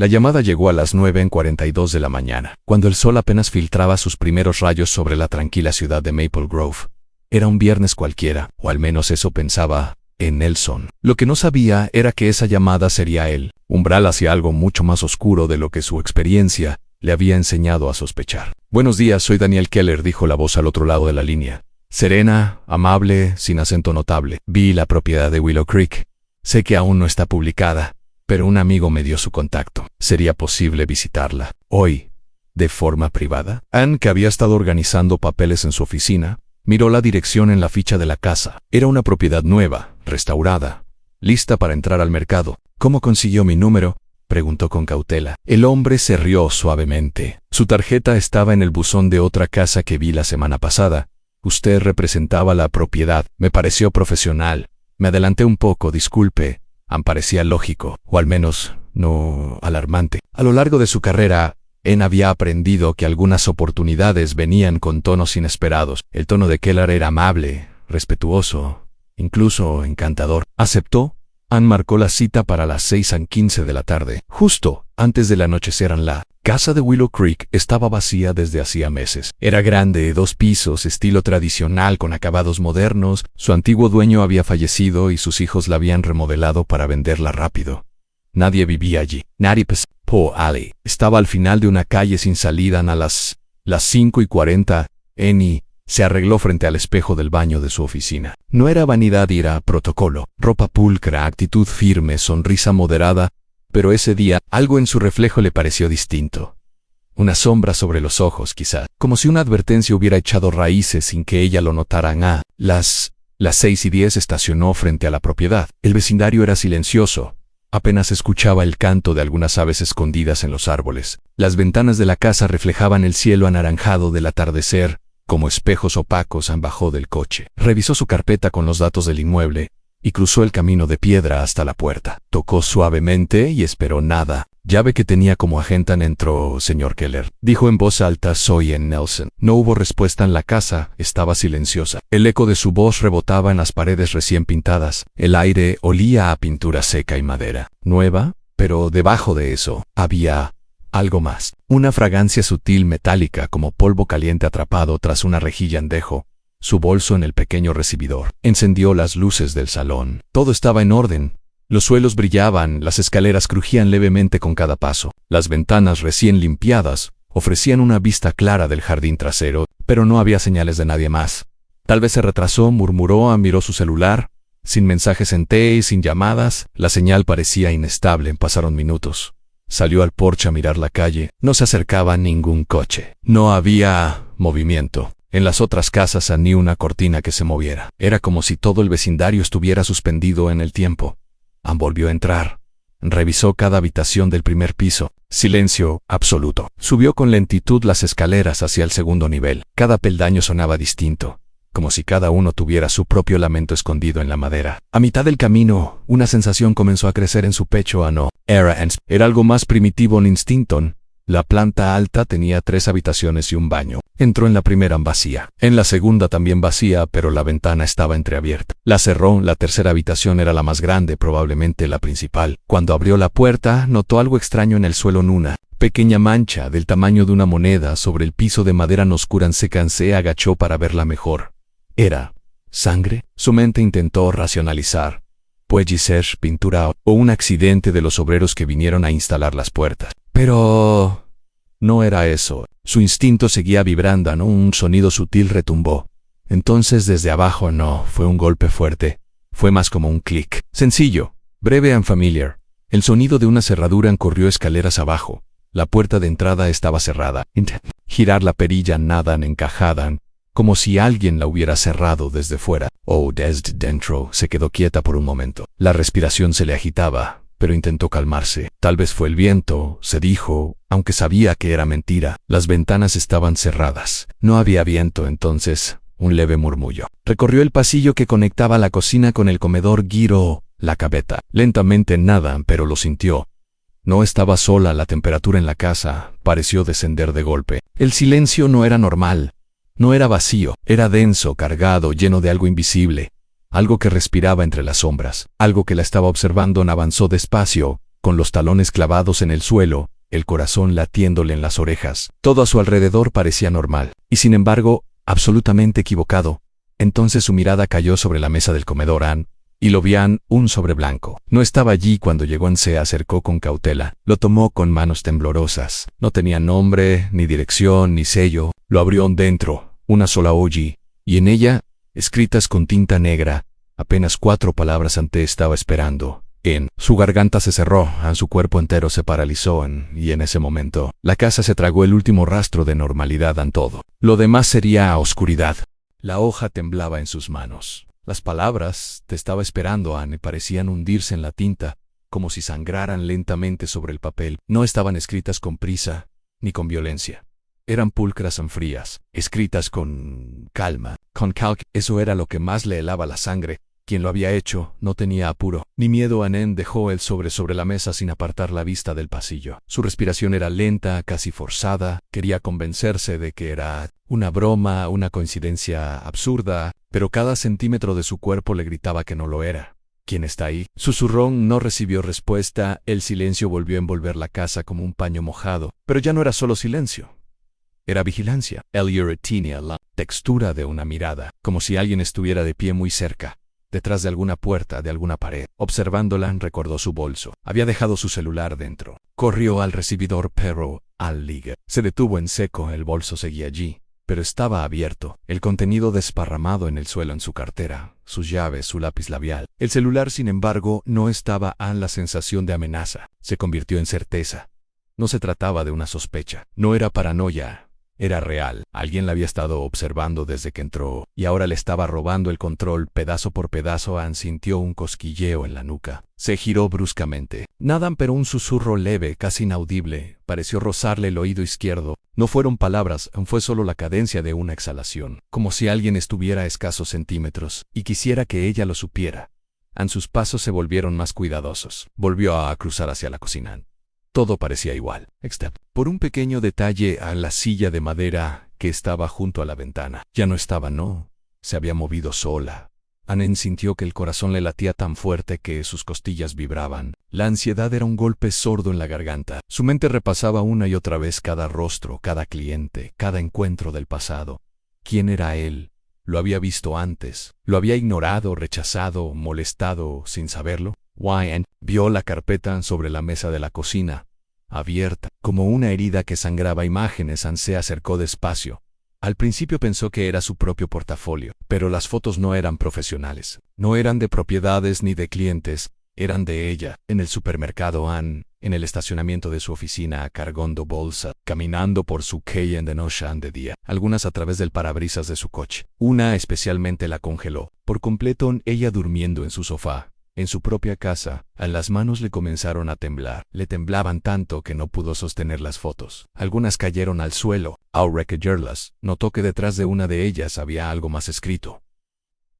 La llamada llegó a las 9:42 de la mañana, cuando el sol apenas filtraba sus primeros rayos sobre la tranquila ciudad de Maple Grove. Era un viernes cualquiera, o al menos eso pensaba Nelson. Lo que no sabía era que esa llamada sería el umbral hacia algo mucho más oscuro de lo que su experiencia le había enseñado a sospechar. «Buenos días, soy Daniel Keller», dijo la voz al otro lado de la línea. Serena, amable, sin acento notable. «Vi la propiedad de Willow Creek. Sé que aún no está publicada, pero un amigo me dio su contacto. ¿Sería posible visitarla hoy, de forma privada?» Ann, que había estado organizando papeles en su oficina, miró la dirección en la ficha de la casa. Era una propiedad nueva, restaurada, lista para entrar al mercado. «¿Cómo consiguió mi número?», preguntó con cautela. El hombre se rió suavemente. «Su tarjeta estaba en el buzón de otra casa que vi la semana pasada. Usted representaba la propiedad. Me pareció profesional. Me adelanté un poco, disculpe». Ann parecía lógico, o al menos no alarmante. A lo largo de su carrera, Ann había aprendido que algunas oportunidades venían con tonos inesperados. El tono de Keller era amable, respetuoso, incluso encantador. ¿Aceptó? Ann marcó la cita para las 6:15 de la tarde, justo antes del anochecer. La casa de Willow Creek estaba vacía desde hacía meses. Era grande, 2 pisos, estilo tradicional con acabados modernos. Su antiguo dueño había fallecido y sus hijos la habían remodelado para venderla rápido. Nadie vivía allí. Poe Alley estaba al final de una calle sin salida. A las 5:40, Annie se arregló frente al espejo del baño de su oficina. No era vanidad, era protocolo. Ropa pulcra, actitud firme, sonrisa moderada, pero ese día algo en su reflejo le pareció distinto. Una sombra sobre los ojos, quizá, como si una advertencia hubiera echado raíces sin que ella lo notara. A las 6:10 estacionó frente a la propiedad. El vecindario era silencioso. Apenas escuchaba el canto de algunas aves escondidas en los árboles. Las ventanas de la casa reflejaban el cielo anaranjado del atardecer, como espejos opacos. Ann bajó del coche. Revisó su carpeta con los datos del inmueble y cruzó el camino de piedra hasta la puerta. Tocó suavemente y esperó nada. «Llave que tenía como agente». «Entró, señor Keller», dijo en voz alta. «Soy Ann Nelson». No hubo respuesta en la casa, estaba silenciosa. El eco de su voz rebotaba en las paredes recién pintadas. El aire olía a pintura seca y madera. Nueva, pero debajo de eso había algo más. Una fragancia sutil metálica, como polvo caliente atrapado tras una rejilla en dejo. Su bolso en el pequeño recibidor. Encendió las luces del salón. Todo estaba en orden. Los suelos brillaban, las escaleras crujían levemente con cada paso. Las ventanas recién limpiadas ofrecían una vista clara del jardín trasero, pero no había señales de nadie más. Tal vez se retrasó, murmuró. Miró su celular. Sin mensajes en T y sin llamadas, la señal parecía inestable. Pasaron minutos. Salió al porche a mirar la calle. No se acercaba ningún coche. No había movimiento. En las otras casas ni una cortina que se moviera. Era como si todo el vecindario estuviera suspendido en el tiempo. Ann volvió a entrar. Revisó cada habitación del primer piso. Silencio absoluto. Subió con lentitud las escaleras hacia el segundo nivel. Cada peldaño sonaba distinto, como si cada uno tuviera su propio lamento escondido en la madera. A mitad del camino, una sensación comenzó a crecer en su pecho. Era algo más primitivo, un instinto. La planta alta tenía 3 habitaciones y un baño. Entró en la primera vacía. En la segunda también vacía, pero la ventana estaba entreabierta. La cerró. La tercera habitación era la más grande, probablemente la principal. Cuando abrió la puerta, notó algo extraño en el suelo. Una pequeña mancha del tamaño de una moneda sobre el piso de madera oscura. Se agachó para verla mejor. ¿Era sangre? Su mente intentó racionalizar. Puede ser pintura o un accidente de los obreros que vinieron a instalar las puertas. Pero no era eso. Su instinto seguía vibrando. Un sonido sutil retumbó. Entonces desde abajo no fue un golpe fuerte. Fue más como un clic. Sencillo, breve and familiar. El sonido de una cerradura corrió escaleras abajo. La puerta de entrada estaba cerrada. Girar la perilla nada encajada, como si alguien la hubiera cerrado desde fuera. Desde dentro. Se quedó quieta por un momento. La respiración se le agitaba, pero intentó calmarse. Tal vez fue el viento, se dijo, aunque sabía que era mentira. Las ventanas estaban cerradas. No había viento. Entonces, un leve murmullo. Recorrió el pasillo que conectaba la cocina con el comedor. Giró la cabeza. Lentamente nada, pero lo sintió. No estaba sola. La temperatura en la casa pareció descender de golpe. El silencio no era normal. No era vacío, era denso, cargado, lleno de algo invisible. Algo que respiraba entre las sombras. Algo que la estaba observando. Avanzó despacio, con los talones clavados en el suelo, el corazón latiéndole en las orejas. Todo a su alrededor parecía normal, y sin embargo, absolutamente equivocado. Entonces su mirada cayó sobre la mesa del comedor Anne, y lo vi Anne, un sobre blanco. No estaba allí cuando llegó. Anne se acercó con cautela. Lo tomó con manos temblorosas. No tenía nombre, ni dirección, ni sello. Lo abrió dentro, una sola hoja, y en ella, escritas con tinta negra, apenas 4 palabras. Anne estaba esperando. Su garganta se cerró, su cuerpo entero se paralizó, y en ese momento, la casa se tragó el último rastro de normalidad en todo. Lo demás sería oscuridad. La hoja temblaba en sus manos. Las palabras, te estaba esperando, Anne, parecían hundirse en la tinta, como si sangraran lentamente sobre el papel. No estaban escritas con prisa, ni con violencia. Eran pulcras y frías, escritas con calma, con calma. Eso era lo que más le helaba la sangre. Quien lo había hecho no tenía apuro, ni miedo. Anne dejó el sobre la mesa sin apartar la vista del pasillo. Su respiración era lenta, casi forzada. Quería convencerse de que era una broma, una coincidencia absurda, pero cada centímetro de su cuerpo le gritaba que no lo era. ¿Quién está ahí? Susurró. No recibió respuesta. El silencio volvió a envolver la casa como un paño mojado, pero ya no era solo silencio. Era vigilancia. Elliot tenía la textura de una mirada, como si alguien estuviera de pie muy cerca, detrás de alguna puerta, de alguna pared. Observándola, recordó su bolso. Había dejado su celular dentro. Corrió al recibidor, pero al ligue se detuvo en seco. El bolso seguía allí, pero estaba abierto. El contenido desparramado en el suelo, en su cartera, sus llaves, su lápiz labial. El celular, sin embargo, no estaba. La sensación de amenaza se convirtió en certeza. No se trataba de una sospecha. No era paranoia. Era real. Alguien la había estado observando desde que entró, y ahora le estaba robando el control pedazo por pedazo. Anne sintió un cosquilleo en la nuca. Se giró bruscamente. Nada, pero un susurro leve, casi inaudible, pareció rozarle el oído izquierdo. No fueron palabras, fue solo la cadencia de una exhalación, como si alguien estuviera a escasos centímetros, y quisiera que ella lo supiera. Sus pasos se volvieron más cuidadosos. Volvió a cruzar hacia la cocina. Todo parecía igual, excepto por un pequeño detalle. La silla de madera que estaba junto a la ventana ya no estaba, no, se había movido sola. Anne sintió que el corazón le latía tan fuerte que sus costillas vibraban. La ansiedad era un golpe sordo en la garganta. Su mente repasaba una y otra vez cada rostro, cada cliente, cada encuentro del pasado. ¿Quién era él? ¿Lo había visto antes? ¿Lo había ignorado, rechazado, molestado sin saberlo? Anne vio la carpeta sobre la mesa de la cocina, abierta, como una herida que sangraba imágenes. Anne se acercó despacio. Al principio pensó que era su propio portafolio, pero las fotos no eran profesionales. No eran de propiedades ni de clientes, eran de ella. En el supermercado, Anne, en el estacionamiento de su oficina, cargando bolsa, caminando por su calle de noche de día, algunas a través del parabrisas de su coche. Una especialmente la congeló por completo. Ella durmiendo en su sofá, en su propia casa. Las manos le comenzaron a temblar. Le temblaban tanto que no pudo sostener las fotos. Algunas cayeron al suelo. Al recogerlas, notó que detrás de una de ellas había algo más escrito.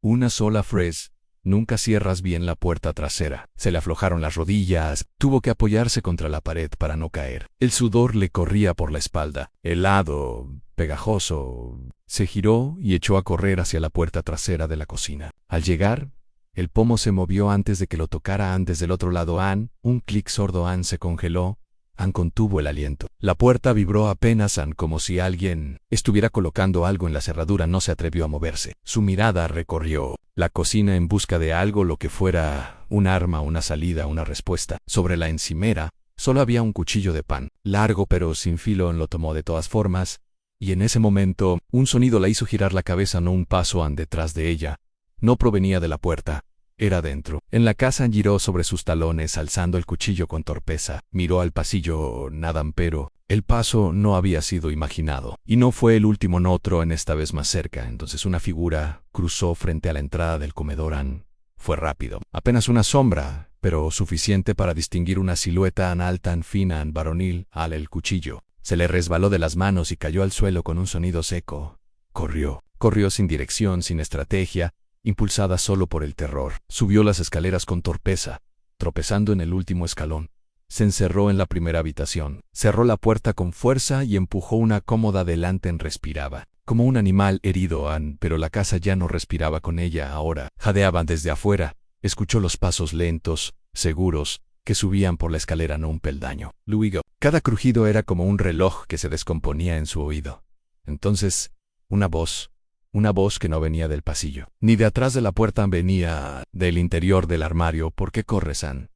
Una sola frase: nunca cierras bien la puerta trasera. Se le aflojaron las rodillas. Tuvo que apoyarse contra la pared para no caer. El sudor le corría por la espalda, helado, pegajoso. Se giró y echó a correr hacia la puerta trasera de la cocina. Al llegar, el pomo se movió antes de que lo tocara Anne desde el otro lado. Un clic sordo. Anne se congeló. Anne contuvo el aliento. La puerta vibró apenas. Anne, como si alguien estuviera colocando algo en la cerradura, no se atrevió a moverse. Su mirada recorrió la cocina en busca de algo, lo que fuera, un arma, una salida, una respuesta. Sobre la encimera solo había un cuchillo de pan, largo pero sin filo. Lo tomó de todas formas, y en ese momento, un sonido la hizo girar la cabeza. No un paso detrás de ella. No provenía de la puerta, era dentro. En la casa giró sobre sus talones, alzando el cuchillo con torpeza. Miró al pasillo, nada, pero el paso no había sido imaginado. Y no fue el último. Otro, en esta vez más cerca. Entonces una figura cruzó frente a la entrada del comedor. Anne fue rápido. Apenas una sombra, pero suficiente para distinguir una silueta alta, fina, varonil. El cuchillo se le resbaló de las manos y cayó al suelo con un sonido seco. Corrió sin dirección, sin estrategia, impulsada solo por el terror. Subió las escaleras con torpeza, tropezando en el último escalón. Se encerró en la primera habitación, cerró la puerta con fuerza y empujó una cómoda adelante. Respiraba como un animal herido, pero la casa ya no respiraba con ella ahora. Jadeaba desde afuera. Escuchó los pasos lentos, seguros, que subían por la escalera no un peldaño. Luego, cada crujido era como un reloj que se descomponía en su oído. Entonces, una voz que no venía del pasillo, ni de atrás de la puerta, venía del interior del armario. ¿Por qué corres, Anne?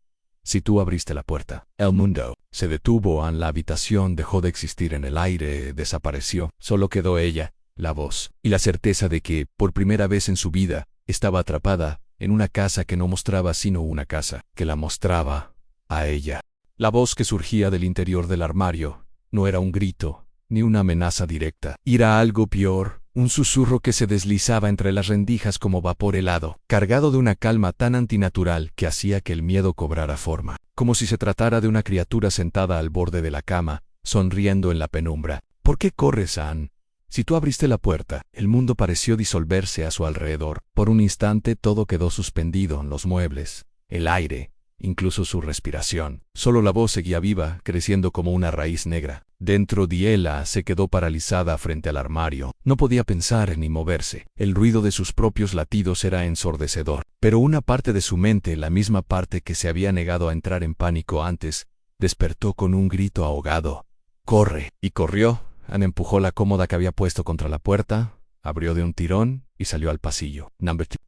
Si tú abriste la puerta. El mundo se detuvo, Anne. La habitación dejó de existir en el aire, desapareció. Solo quedó ella, la voz, y la certeza de que, por primera vez en su vida, estaba atrapada en una casa que no mostraba sino una casa, que la mostraba a ella. La voz que surgía del interior del armario no era un grito, ni una amenaza directa. Era algo peor, un susurro que se deslizaba entre las rendijas como vapor helado, cargado de una calma tan antinatural que hacía que el miedo cobrara forma, como si se tratara de una criatura sentada al borde de la cama, sonriendo en la penumbra. ¿Por qué corres, Anne? Si tú abriste la puerta, el mundo pareció disolverse a su alrededor. Por un instante todo quedó suspendido, los muebles, el aire, incluso su respiración. Solo la voz seguía viva, creciendo como una raíz negra. Dentro de ella se quedó paralizada frente al armario. No podía pensar ni moverse. El ruido de sus propios latidos era ensordecedor. Pero una parte de su mente, la misma parte que se había negado a entrar en pánico antes, despertó con un grito ahogado. ¡Corre! Y corrió. Anne empujó la cómoda que había puesto contra la puerta, abrió de un tirón y salió al pasillo.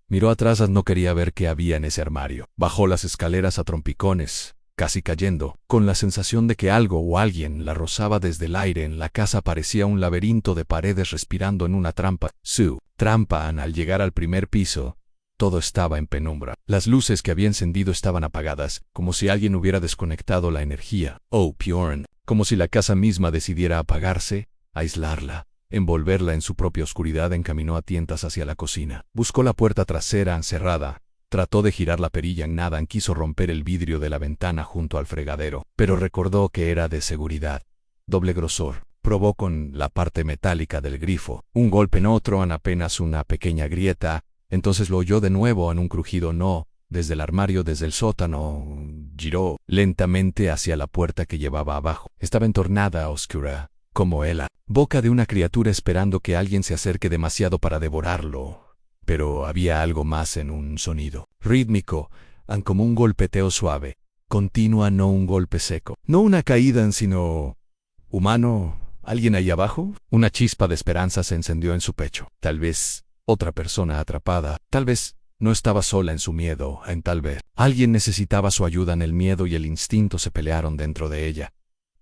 Miró atrás, no quería ver qué había en ese armario. Bajó las escaleras a trompicones, casi cayendo, con la sensación de que algo o alguien la rozaba desde el aire. En la casa parecía un laberinto de paredes respirando en una trampa. Su trampa. Al llegar al primer piso, todo estaba en penumbra. Las luces que había encendido estaban apagadas, como si alguien hubiera desconectado la energía. Oh, Bjorn. Como si la casa misma decidiera apagarse, aislarla, envolverla en su propia oscuridad. Encaminó a tientas hacia la cocina. Buscó la puerta trasera cerrada. Trató de girar la perilla en nada. Quiso romper el vidrio de la ventana junto al fregadero, pero recordó que era de seguridad. Doble grosor. Probó con la parte metálica del grifo. Un golpe en otro, en apenas una pequeña grieta. Entonces lo oyó de nuevo en un crujido. No. Desde el armario, desde el sótano, giró lentamente hacia la puerta que llevaba abajo. Estaba entornada, oscura, como la boca de una criatura esperando que alguien se acerque demasiado para devorarlo. Pero había algo más en un sonido rítmico, como un golpeteo suave, continua, no un golpe seco. No una caída, sino humano. ¿Alguien ahí abajo? Una chispa de esperanza se encendió en su pecho. Tal vez otra persona atrapada, tal vez no estaba sola en su miedo, tal vez alguien necesitaba su ayuda. En el miedo y el instinto se pelearon dentro de ella.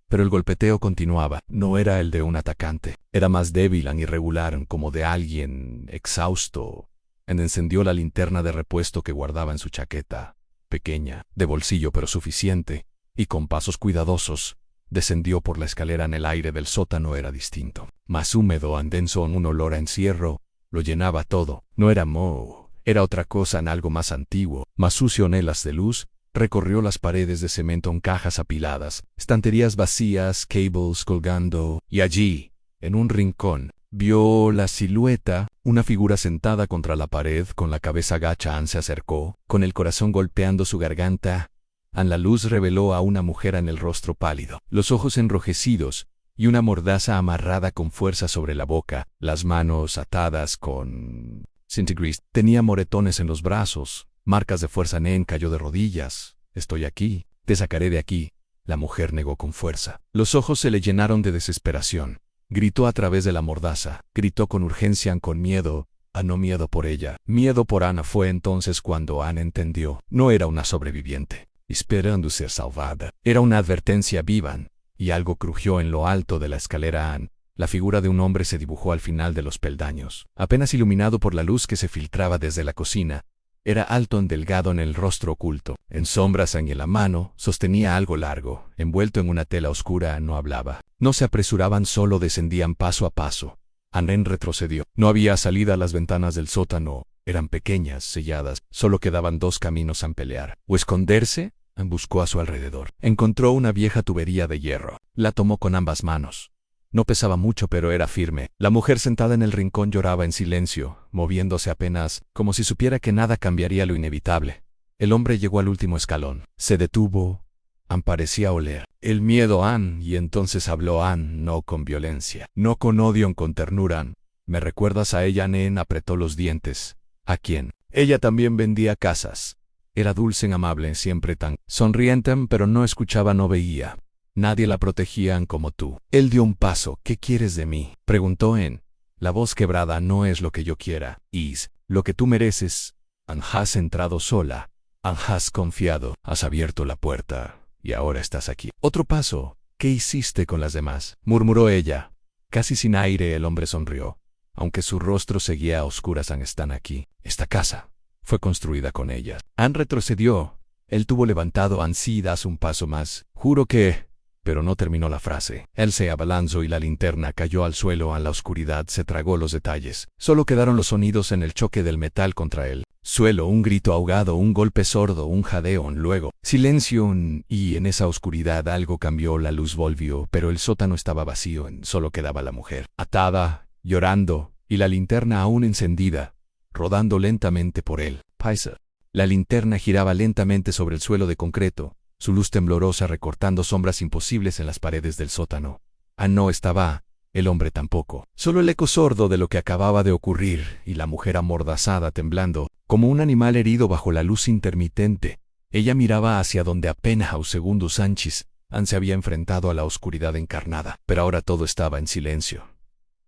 Pero el golpeteo continuaba. No era el de un atacante. Era más débil e irregular, como de alguien exhausto. Encendió la linterna de repuesto que guardaba en su chaqueta, pequeña, de bolsillo pero suficiente, y con pasos cuidadosos, descendió por la escalera. En el aire del sótano era distinto, más húmedo, denso, un olor a encierro. Lo llenaba todo. No era moho. Era otra cosa, algo más antiguo, más sucio. Nelas de luz. Recorrió las paredes de cemento en cajas apiladas, estanterías vacías, cables colgando, y allí, en un rincón, vio la silueta, una figura sentada contra la pared con la cabeza gacha. Anne se acercó, con el corazón golpeando su garganta. La luz reveló a una mujer en el rostro pálido, los ojos enrojecidos, y una mordaza amarrada con fuerza sobre la boca, las manos atadas con cintigris. Tenía moretones en los brazos, marcas de fuerza. Anne cayó de rodillas. «Estoy aquí, te sacaré de aquí». La mujer negó con fuerza. Los ojos se le llenaron de desesperación. Gritó a través de la mordaza, gritó con urgencia, con miedo, no miedo por ella, miedo por Anne. Fue entonces cuando Anne entendió. No era una sobreviviente, esperando ser salvada. Era una advertencia viva, y algo crujió en lo alto de la escalera. Anne. La figura de un hombre se dibujó al final de los peldaños, apenas iluminado por la luz que se filtraba desde la cocina. Era alto, delgado, en el rostro oculto, en sombras, en la mano sostenía algo largo, envuelto en una tela oscura. No hablaba. No se apresuraban, solo descendían paso a paso. Anne retrocedió. No había salida. Las ventanas del sótano eran pequeñas, selladas. Solo quedaban dos caminos a pelear. O esconderse. Buscó a su alrededor. Encontró una vieja tubería de hierro. La tomó con ambas manos. No pesaba mucho, pero era firme. La mujer sentada en el rincón lloraba en silencio, moviéndose apenas, como si supiera que nada cambiaría lo inevitable. El hombre llegó al último escalón. Se detuvo. Anne parecía oler el miedo. Anne, y entonces habló. Anne, no con violencia, no con odio, con ternura. «¿Me recuerdas a ella?» Anne apretó los dientes. «¿A quién?» «Ella también vendía casas. Era dulce, amable, siempre tan sonriente, pero no escuchaba, no veía. Nadie la protegían como tú. Él dio un paso. ¿Qué quieres de mí?, preguntó en la voz quebrada. No es lo que yo quiera, es lo que tú mereces. Has entrado sola. Has confiado. Has abierto la puerta. Y ahora estás aquí. Otro paso. ¿Qué hiciste con las demás?, murmuró ella. Casi sin aire el hombre sonrió, aunque su rostro seguía a oscuras. Están aquí. Esta casa fue construida con ellas. Anne retrocedió. Él tuvo levantado. Sí, das un paso más. Juro que... Pero no terminó la frase. Él se abalanzó y la linterna cayó al suelo. La oscuridad se tragó los detalles. Solo quedaron los sonidos en el choque del metal contra el suelo, un grito ahogado, un golpe sordo, un jadeo, luego silencio, y en esa oscuridad algo cambió. La luz volvió, pero el sótano estaba vacío. Solo quedaba la mujer, atada, llorando, y la linterna aún encendida, rodando lentamente por el paisa. La linterna giraba lentamente sobre el suelo de concreto, su luz temblorosa recortando sombras imposibles en las paredes del sótano. No estaba, el hombre tampoco. Solo el eco sordo de lo que acababa de ocurrir, y la mujer amordazada, temblando, como un animal herido bajo la luz intermitente. Ella miraba hacia donde apenas segundos antes se había enfrentado a la oscuridad encarnada, pero ahora todo estaba en silencio.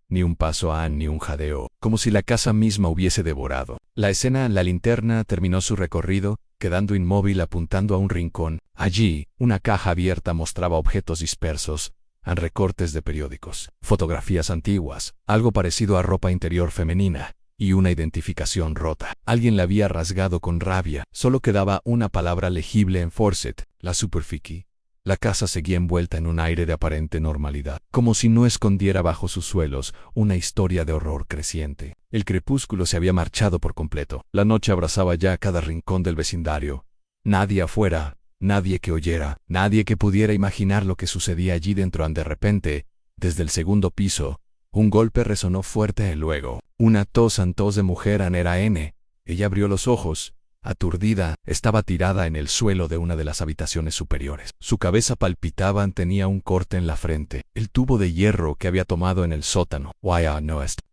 Ni un paso, ni un jadeo, como si la casa misma hubiese devorado. La escena, la linterna terminó su recorrido, quedando inmóvil apuntando a un rincón. Allí, una caja abierta mostraba objetos dispersos, recortes de periódicos, fotografías antiguas, algo parecido a ropa interior femenina, y una identificación rota. Alguien la había rasgado con rabia. Solo quedaba una palabra legible en Forset, la superficie. La casa seguía envuelta en un aire de aparente normalidad, como si no escondiera bajo sus suelos una historia de horror creciente. El crepúsculo se había marchado por completo. La noche abrazaba ya cada rincón del vecindario. Nadie afuera, nadie que oyera, nadie que pudiera imaginar lo que sucedía allí dentro. De repente, desde el segundo piso, un golpe resonó fuerte y luego una tos de mujer. Era N. Ella abrió los ojos. Aturdida, estaba tirada en el suelo de una de las habitaciones superiores. Su cabeza palpitaba, tenía un corte en la frente. El tubo de hierro que había tomado en el sótano.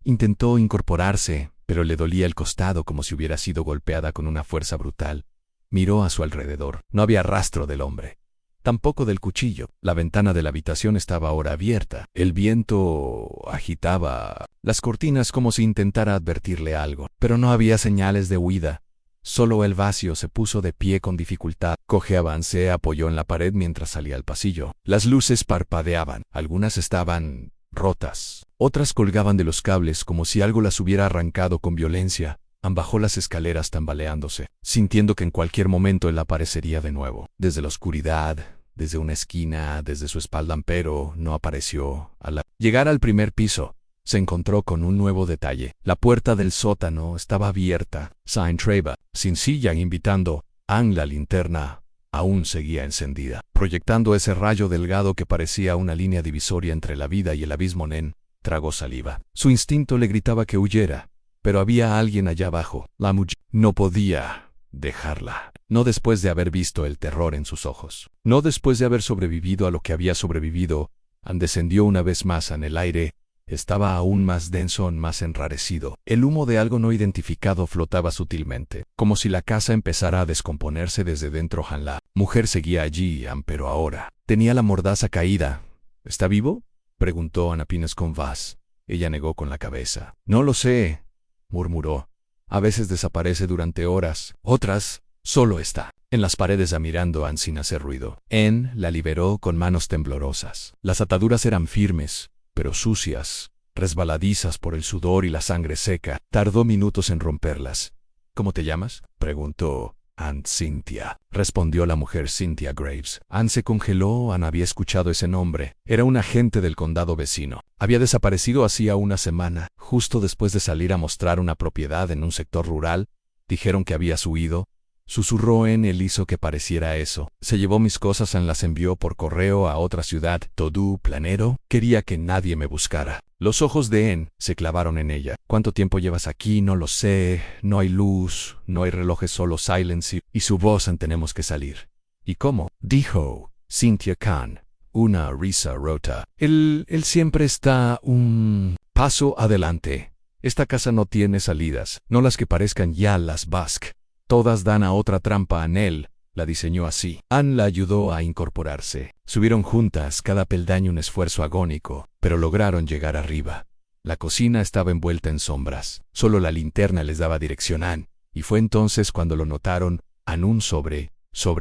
Intentó incorporarse, pero le dolía el costado como si hubiera sido golpeada con una fuerza brutal. Miró a su alrededor. No había rastro del hombre. Tampoco del cuchillo. La ventana de la habitación estaba ahora abierta. El viento agitaba las cortinas como si intentara advertirle algo, pero no había señales de huida. Solo el vacío. Se puso de pie con dificultad. Cojeaba, se apoyó en la pared mientras salía al pasillo. Las luces parpadeaban. Algunas estaban rotas. Otras colgaban de los cables como si algo las hubiera arrancado con violencia. Bajó las escaleras tambaleándose, sintiendo que en cualquier momento él aparecería de nuevo. Desde la oscuridad, desde una esquina, desde su espalda, pero no apareció. Al llegar al primer piso, se encontró con un nuevo detalle. La puerta del sótano estaba abierta, sin silla, invitando. La linterna aún seguía encendida, proyectando ese rayo delgado que parecía una línea divisoria entre la vida y el abismo. Nen tragó saliva. Su instinto le gritaba que huyera, pero había alguien allá abajo. La mujer no podía dejarla. No después de haber visto el terror en sus ojos. No después de haber sobrevivido a lo que había sobrevivido. Descendió una vez más en el aire. Estaba aún más denso, más enrarecido. El humo de algo no identificado flotaba sutilmente, como si la casa empezara a descomponerse desde dentro. La mujer seguía allí, pero ahora tenía la mordaza caída. ¿Está vivo?, preguntó Ana Pines con voz. Ella negó con la cabeza. No lo sé, murmuró. A veces desaparece durante horas, otras solo está en las paredes mirando sin hacer ruido. La liberó con manos temblorosas. Las ataduras eran firmes, pero sucias, resbaladizas por el sudor y la sangre seca. Tardó minutos en romperlas. ¿Cómo te llamas?, preguntó. Anne Cynthia, respondió la mujer. Cynthia Graves. Anne se congeló. Anne había escuchado ese nombre. Era un agente del condado vecino. Había desaparecido hacía una semana, justo después de salir a mostrar una propiedad en un sector rural. Dijeron que habías huido. Susurró en él, hizo que pareciera eso. Se llevó mis cosas, las envió por correo a otra ciudad. Todo planero. Quería que nadie me buscara. Los ojos de En se clavaron en ella. ¿Cuánto tiempo llevas aquí? No lo sé. No hay luz, no hay relojes, solo silence. Y su voz. Tenemos que salir. ¿Y cómo?, dijo Cynthia Khan. Una risa rota. Él siempre está un paso adelante. Esta casa no tiene salidas, no las que parezcan. Ya las Basque. Todas dan a otra trampa. Anne la diseñó así. Anne la ayudó a incorporarse. Subieron juntas, cada peldaño un esfuerzo agónico, pero lograron llegar arriba. La cocina estaba envuelta en sombras. Solo la linterna les daba dirección a Anne, y fue entonces cuando lo notaron. Anne un sobre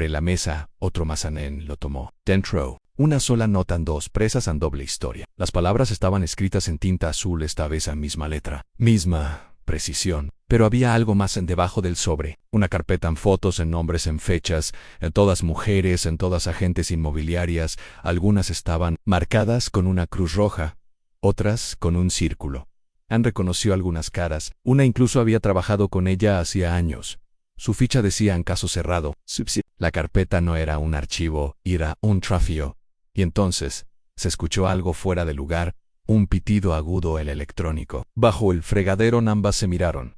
la mesa, otro más. Anne lo tomó. Dentro, una sola nota en dos presas en doble historia. Las palabras estaban escritas en tinta azul, esta vez a misma letra. Misma precisión. Pero había algo más en debajo del sobre. Una carpeta en fotos, en nombres, en fechas, en todas mujeres, en todas agentes inmobiliarias. Algunas estaban marcadas con una cruz roja, otras con un círculo. Anne reconoció algunas caras. Una incluso había trabajado con ella hacía años. Su ficha decía en caso cerrado. La carpeta no era un archivo, era un trofeo. Y entonces se escuchó algo fuera de lugar, un pitido agudo el electrónico. Bajo el fregadero ambas se miraron.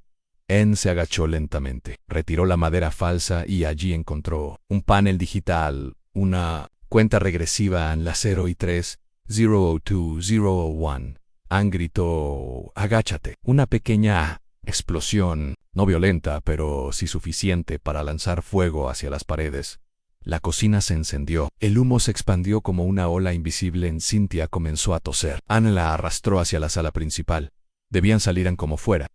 Anne se agachó lentamente, retiró la madera falsa y allí encontró un panel digital, una cuenta regresiva en la 0 y 3, 002, 001. Anne gritó, agáchate. Una pequeña explosión, no violenta, pero sí suficiente para lanzar fuego hacia las paredes. La cocina se encendió. El humo se expandió como una ola invisible. Cynthia comenzó a toser. Anne la arrastró hacia la sala principal. Debían salir como fuera.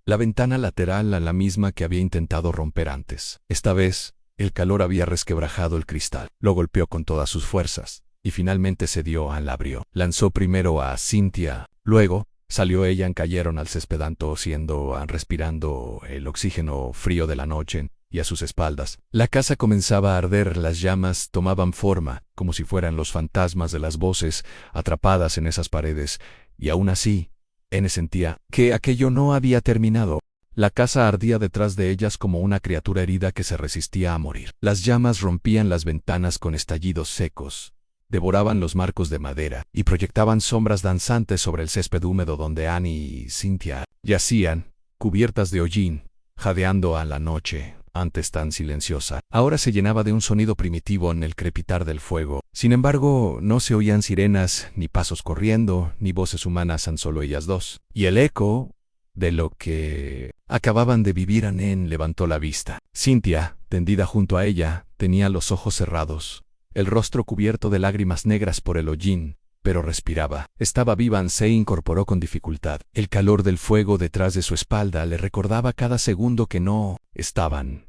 La ventana lateral a la misma que había intentado romper antes. Esta vez, el calor había resquebrajado el cristal. Lo golpeó con todas sus fuerzas. Y finalmente cedió. Anne la abrió. Lanzó primero a Cynthia. Luego, salió ella. Cayeron al césped tosiendo, respirando el oxígeno frío de la noche. Y a sus espaldas. La casa comenzaba a arder. Las llamas tomaban forma, como si fueran los fantasmas de las voces atrapadas en esas paredes. Y aún así, Anne sentía que aquello no había terminado. La casa ardía detrás de ellas como una criatura herida que se resistía a morir. Las llamas rompían las ventanas con estallidos secos, devoraban los marcos de madera y proyectaban sombras danzantes sobre el césped húmedo donde Anne y Cynthia yacían, cubiertas de hollín, jadeando a la noche, antes tan silenciosa. Ahora se llenaba de un sonido primitivo en el crepitar del fuego. Sin embargo, no se oían sirenas, ni pasos corriendo, ni voces humanas, tan solo ellas dos. Y el eco de lo que acababan de vivir. Anne levantó la vista. Cynthia, tendida junto a ella, tenía los ojos cerrados, el rostro cubierto de lágrimas negras por el hollín, pero respiraba. Estaba viva. Anne se incorporó con dificultad. El calor del fuego detrás de su espalda le recordaba cada segundo que no estaban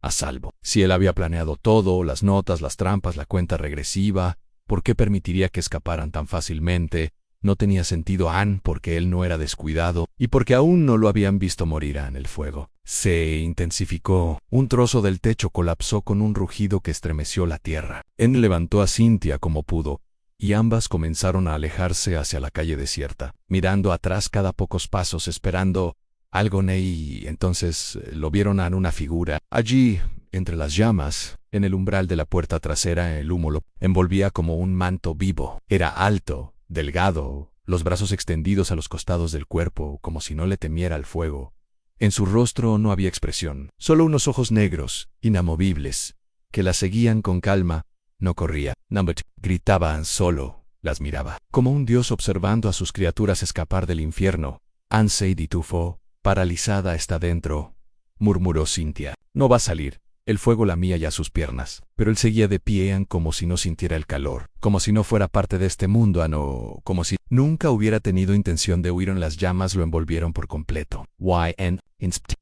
a salvo. Si él había planeado todo, las notas, las trampas, la cuenta regresiva, ¿por qué permitiría que escaparan tan fácilmente? No tenía sentido. Anne, porque él no era descuidado, y porque aún no lo habían visto morir en el fuego. Se intensificó. Un trozo del techo colapsó con un rugido que estremeció la tierra. Anne levantó a Cynthia como pudo, y ambas comenzaron a alejarse hacia la calle desierta, mirando atrás cada pocos pasos, esperando algo. Y entonces lo vieron a una figura. Allí, entre las llamas, en el umbral de la puerta trasera, el humo lo envolvía como un manto vivo. Era alto, delgado, los brazos extendidos a los costados del cuerpo, como si no le temiera al fuego. En su rostro no había expresión, solo unos ojos negros, inamovibles, que la seguían con calma. No corría, no gritaba. Solo las miraba, como un dios observando a sus criaturas escapar del infierno. Anne se detuvo, paralizada. Está dentro, murmuró Cynthia. No va a salir. El fuego lamía ya sus piernas, pero él seguía de pie. Anne como si no sintiera el calor, como si no fuera parte de este mundo. Como si nunca hubiera tenido intención de huir. Las llamas lo envolvieron por completo.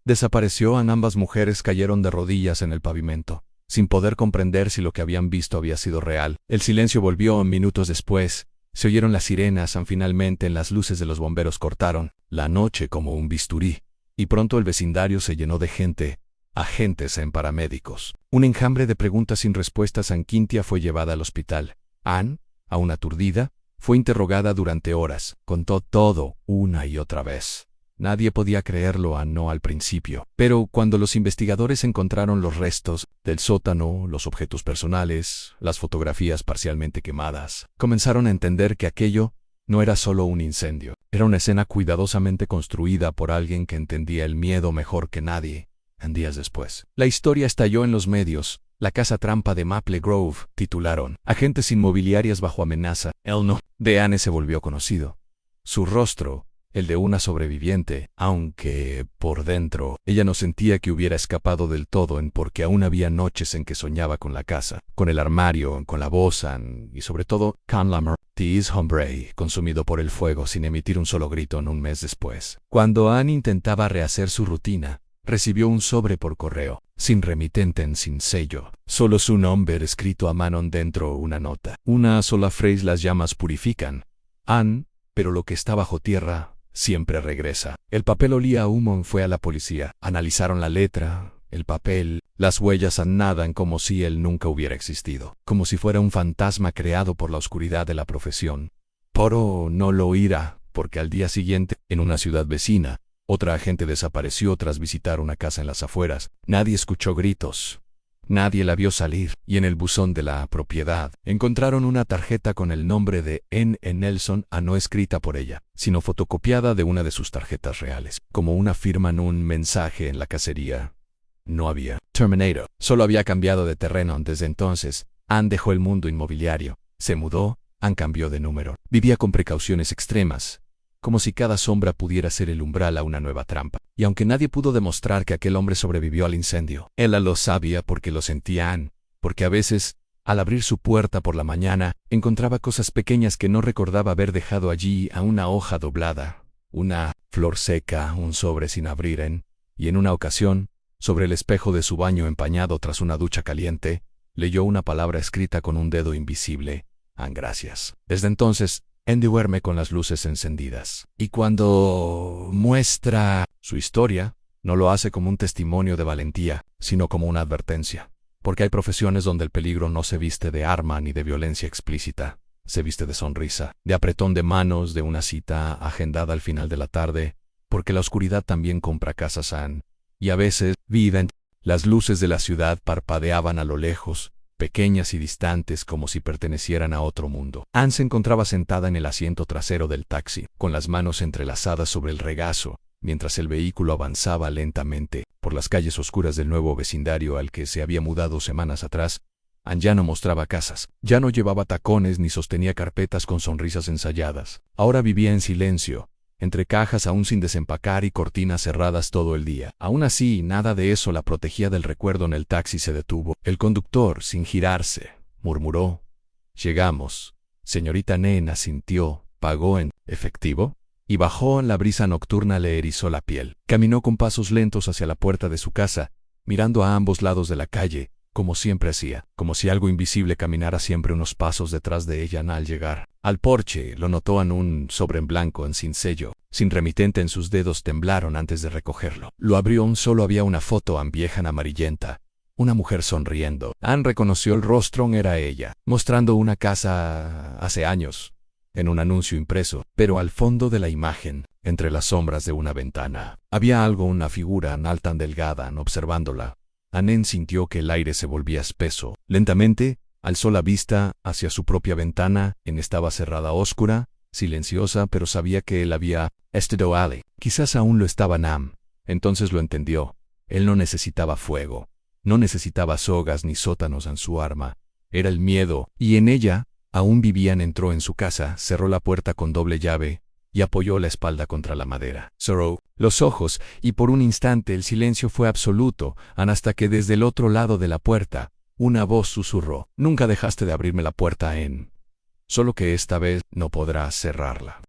Desapareció. Ambas mujeres cayeron de rodillas en el pavimento, sin poder comprender si lo que habían visto había sido real. El silencio volvió. Minutos después, se oyeron las sirenas. Finalmente las luces de los bomberos cortaron la noche como un bisturí, y pronto el vecindario se llenó de gente, agentes en paramédicos. Un enjambre de preguntas sin respuestas. Cynthia fue llevada al hospital. Anne, aún aturdida, fue interrogada durante horas. Contó todo, una y otra vez. Nadie podía creerlo. No al principio. Pero cuando los investigadores encontraron los restos del sótano, los objetos personales, las fotografías parcialmente quemadas, comenzaron a entender que aquello no era solo un incendio. Era una escena cuidadosamente construida por alguien que entendía el miedo mejor que nadie. En días después, la historia estalló en los medios. La casa trampa de Maple Grove, titularon. Agentes inmobiliarias bajo amenaza. El no de Anne se volvió conocido. Su rostro, el de una sobreviviente, aunque, por dentro, ella no sentía que hubiera escapado del todo porque aún había noches en que soñaba con la casa, con el armario, con la boza y sobre todo, con la Martís hombre, consumido por el fuego sin emitir un solo grito en un mes después. Cuando Anne intentaba rehacer su rutina, recibió un sobre por correo, sin remitente, sin sello, solo su nombre escrito a mano dentro una nota. Una sola frase: las llamas purifican, Anne, pero lo que está bajo tierra siempre regresa. El papel olía a humo. Fue a la policía. Analizaron la letra, el papel, las huellas nadan como si él nunca hubiera existido, como si fuera un fantasma creado por la oscuridad de la profesión. Pero no lo oirá, porque al día siguiente, en una ciudad vecina, otra agente desapareció tras visitar una casa en las afueras. Nadie escuchó gritos. Nadie la vio salir, y en el buzón de la propiedad encontraron una tarjeta con el nombre de N. Nelson, no escrita por ella, sino fotocopiada de una de sus tarjetas reales, como una firma en un mensaje en la cacería. No había Terminator, solo había cambiado de terreno. Desde entonces, Anne dejó el mundo inmobiliario, se mudó, Anne cambió de número, vivía con precauciones extremas, como si cada sombra pudiera ser el umbral a una nueva trampa. Y aunque nadie pudo demostrar que aquel hombre sobrevivió al incendio, ella lo sabía porque lo sentía Anne, porque a veces, al abrir su puerta por la mañana, encontraba cosas pequeñas que no recordaba haber dejado allí: a una hoja doblada, una flor seca, un sobre sin abrir y en una ocasión, sobre el espejo de su baño empañado tras una ducha caliente, leyó una palabra escrita con un dedo invisible: Anne, gracias. Desde entonces, Anne duerme con las luces encendidas. Y cuando muestra su historia, no lo hace como un testimonio de valentía, sino como una advertencia. Porque hay profesiones donde el peligro no se viste de arma ni de violencia explícita. Se viste de sonrisa, de apretón de manos, de una cita agendada al final de la tarde, porque la oscuridad también compra casas. Anne, y a veces, viven. Las luces de la ciudad parpadeaban a lo lejos, pequeñas y distantes, como si pertenecieran a otro mundo. Anne se encontraba sentada en el asiento trasero del taxi, con las manos entrelazadas sobre el regazo, mientras el vehículo avanzaba lentamente por las calles oscuras del nuevo vecindario al que se había mudado semanas atrás. Anne ya no mostraba casas, ya no llevaba tacones ni sostenía carpetas con sonrisas ensayadas. Ahora vivía en silencio, entre cajas aún sin desempacar y cortinas cerradas todo el día. Aún así, nada de eso la protegía del recuerdo. En el taxi se detuvo. El conductor, sin girarse, murmuró: «Llegamos». Señorita Nena asintió, pagó en efectivo y bajó. En la brisa nocturna le erizó la piel. Caminó con pasos lentos hacia la puerta de su casa, mirando a ambos lados de la calle, como siempre hacía, como si algo invisible caminara siempre unos pasos detrás de ella. Al llegar al porche, lo notó en un sobre en blanco, sin sello, sin remitente. Sus dedos temblaron antes de recogerlo. Lo abrió. Solo había una foto vieja amarillenta, una mujer sonriendo. Anne reconoció el rostro. Era ella, mostrando una casa hace años, en un anuncio impreso, pero al fondo de la imagen, entre las sombras de una ventana, había algo: una figura tan delgada. Observándola, Anne sintió que el aire se volvía espeso. Lentamente, alzó la vista hacia su propia ventana. Estaba cerrada, oscura, silenciosa, pero sabía que él había estado allí. Quizás aún lo estaba. Anne entonces lo entendió. Él no necesitaba fuego, no necesitaba sogas ni sótanos en su arma. Era el miedo, y en ella aún vivían. Entró en su casa, cerró la puerta con doble llave y apoyó la espalda contra la madera. Cerró los ojos, y por un instante el silencio fue absoluto, hasta que desde el otro lado de la puerta, una voz susurró: «Nunca dejaste de abrirme la puerta, Anne. Solo que esta vez no podrás cerrarla».